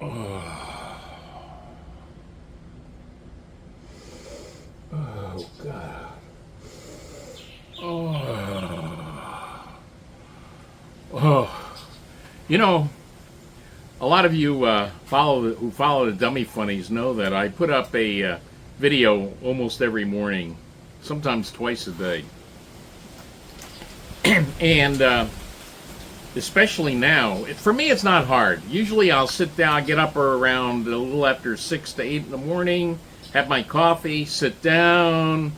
Oh, God. Oh. Oh. You know, a lot of you who follow the Dummy Funnies know that I put up a video almost every morning, sometimes twice a day. And especially now, for me it's not hard. Usually I'll sit down, I get up around a little after 6 to 8 in the morning, have my coffee, sit down,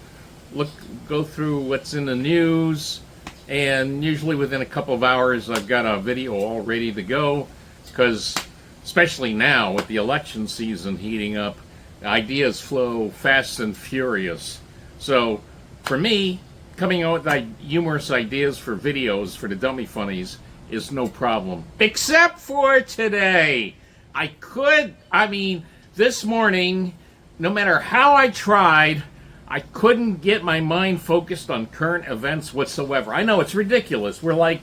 go through what's in the news, and usually within a couple of hours I've got a video all ready to go, because especially now with the election season heating up, ideas flow fast and furious. So for me, coming out with humorous ideas for videos for the Dummy Funnies is no problem. Except for today. This morning, no matter how I tried, I couldn't get my mind focused on current events whatsoever. I know it's ridiculous. We're like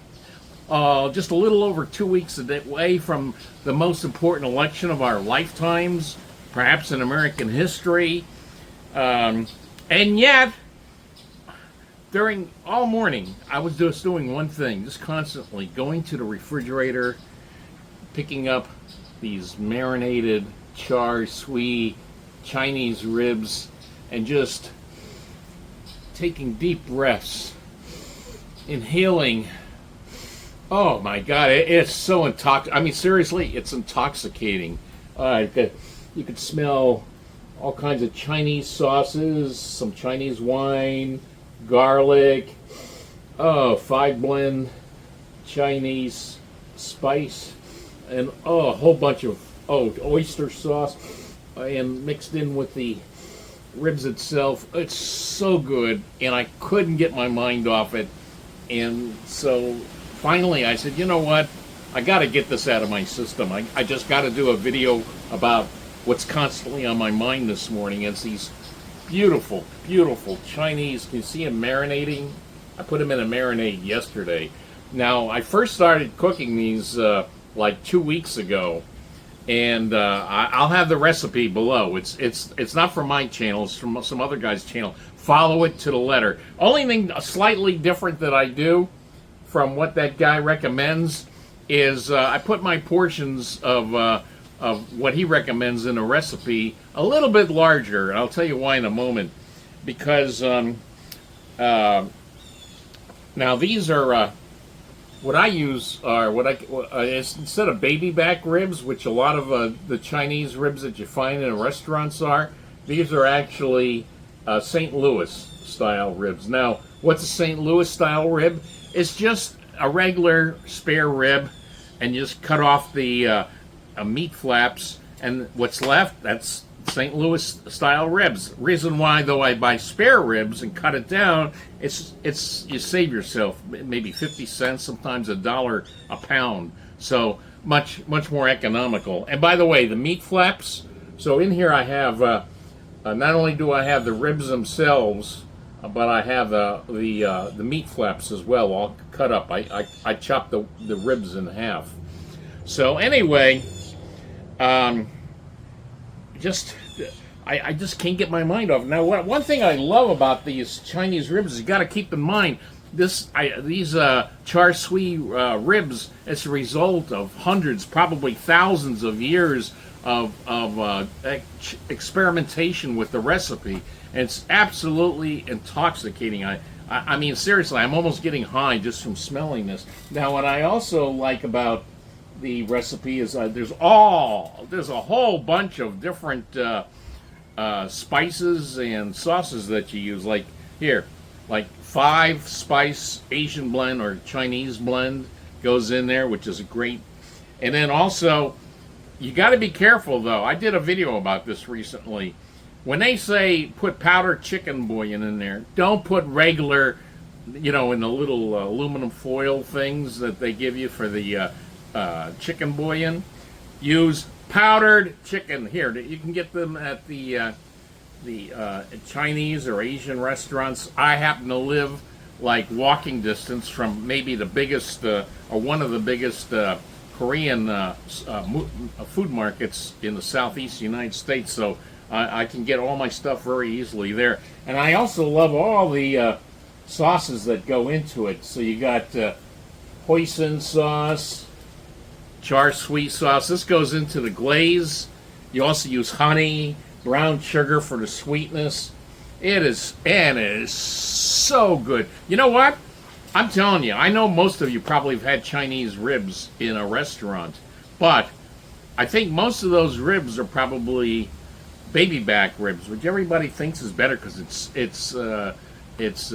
just a little over 2 weeks away from the most important election of our lifetimes, perhaps in American history. And yet, during all morning, I was just doing one thing, just constantly going to the refrigerator, picking up these marinated Char Siu Chinese ribs, and just taking deep breaths, inhaling. Oh my God, it's so intoxicating. Seriously, it's intoxicating. You could smell all kinds of Chinese sauces, some Chinese wine, garlic, 5-blend Chinese spice, and a whole bunch of oyster sauce, and mixed in with the ribs itself. It's so good, and I couldn't get my mind off it. And so finally I said, you know what, I got to get this out of my system. I just got to do a video about what's constantly on my mind this morning. It's these beautiful, beautiful Chinese. Can you see them marinating? I put them in a marinade yesterday. Now, I first started cooking these like 2 weeks ago, and I'll have the recipe below. It's not from my channel. It's from some other guy's channel. Follow it to the letter. Only thing slightly different that I do from what that guy recommends is I put my portions of what he recommends in a recipe a little bit larger, and I'll tell you why in a moment. Because now these are what I use are it's instead of baby back ribs, which a lot of the Chinese ribs that you find in restaurants are. These are actually St. Louis style ribs. Now, what's a St. Louis style rib? It's just a regular spare rib, and you just cut off the meat flaps, and what's left, that's St. Louis style ribs. Reason why, though, I buy spare ribs and cut it down, it's you save yourself maybe 50 cents, sometimes $1 a pound. So much more economical. And by the way, the meat flaps. So in here I have not only do I have the ribs themselves, but I have the meat flaps as well, all cut up. I chop the ribs in half. So anyway, I just can't get my mind off. Now, one thing I love about these Chinese ribs is you got to keep in mind these Char Siu ribs. It's a result of hundreds, probably thousands of years of experimentation with the recipe. And it's absolutely intoxicating. I mean, seriously, I'm almost getting high just from smelling this. Now, what I also like about the recipe is there's a whole bunch of different spices and sauces that you use. Like 5-spice Asian blend or Chinese blend goes in there, which is great. And then also, you got to be careful though. I did a video about this recently. When they say put powdered chicken bouillon in there, don't put regular, in the little aluminum foil things that they give you for the chicken bouillon. Use powdered chicken. Here, you can get them at the Chinese or Asian restaurants. I happen to live like walking distance from maybe the biggest or one of the biggest Korean food markets in the southeast United States, so I can get all my stuff very easily there. And I also love all the sauces that go into it. So you got hoisin sauce, char sweet sauce. This goes into the glaze. You also use honey, brown sugar for the sweetness. It is so good. You know what? I'm telling you, I know most of you probably have had Chinese ribs in a restaurant, but I think most of those ribs are probably baby back ribs, which everybody thinks is better because it's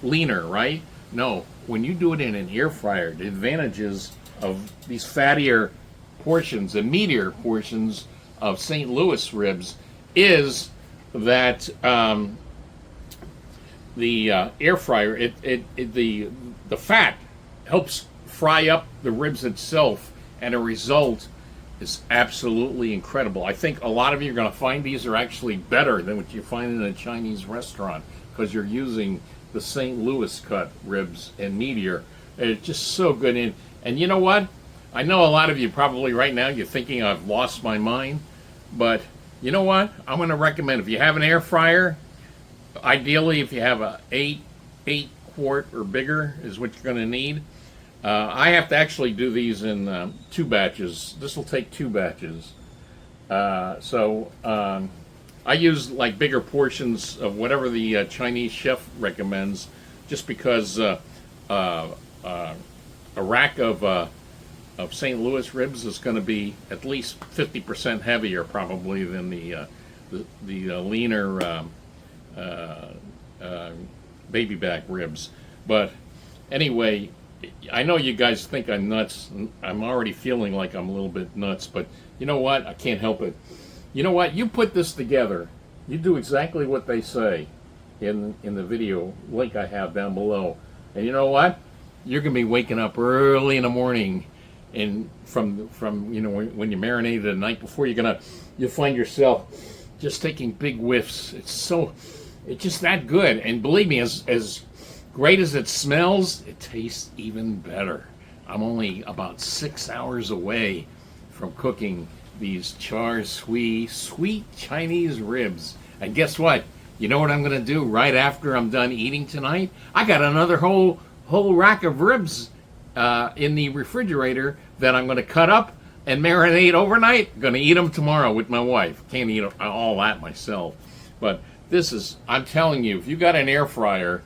leaner, right? No, when you do it in an air fryer, the advantages of these fattier portions and meatier portions of St. Louis ribs is that the air fryer, the fat helps fry up the ribs itself, and a result is absolutely incredible. I think a lot of you are going to find these are actually better than what you find in a Chinese restaurant because you're using the St. Louis cut ribs and meatier. It's just so good. And you know what? I know a lot of you probably right now you're thinking I've lost my mind, but you know what? I'm going to recommend if you have an air fryer, ideally if you have a 8 quart or bigger is what you're going to need. I have to actually do these in 2 batches. This will take 2 batches. So I use like bigger portions of whatever the Chinese chef recommends, just because a rack of St. Louis ribs is going to be at least 50% heavier probably than the leaner baby back ribs. But anyway, I know you guys think I'm nuts. I'm already feeling like I'm a little bit nuts, but you know what? I can't help it. You know what? You put this together. You do exactly what they say in the video link I have down below. And you know what? You're going to be waking up early in the morning, and from you know when you marinated the night before, you'll find yourself just taking big whiffs. It's just that good. And believe me, as great as it smells, it tastes even better. I'm only about 6 hours away from cooking these Char Siu Sweet Chinese ribs. And guess what? You know what I'm going to do right after I'm done eating tonight? I got another whole rack of ribs in the refrigerator that I'm going to cut up and marinate overnight. I'm going to eat them tomorrow with my wife. Can't eat all that myself. But I'm telling you, if you got an air fryer,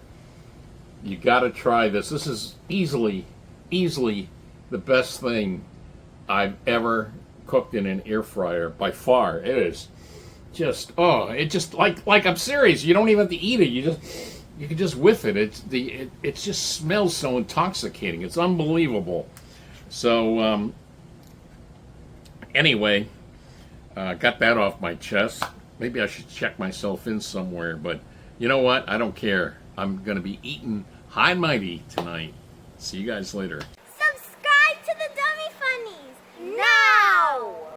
you got to try this. This is easily the best thing I've ever cooked in an air fryer by far. It is just like I'm serious. You don't even have to eat it. You can just whiff it. It just smells so intoxicating. It's unbelievable. So anyway, got that off my chest. Maybe I should check myself in somewhere, but you know what? I don't care. I'm going to be eating high and mighty tonight. See you guys later.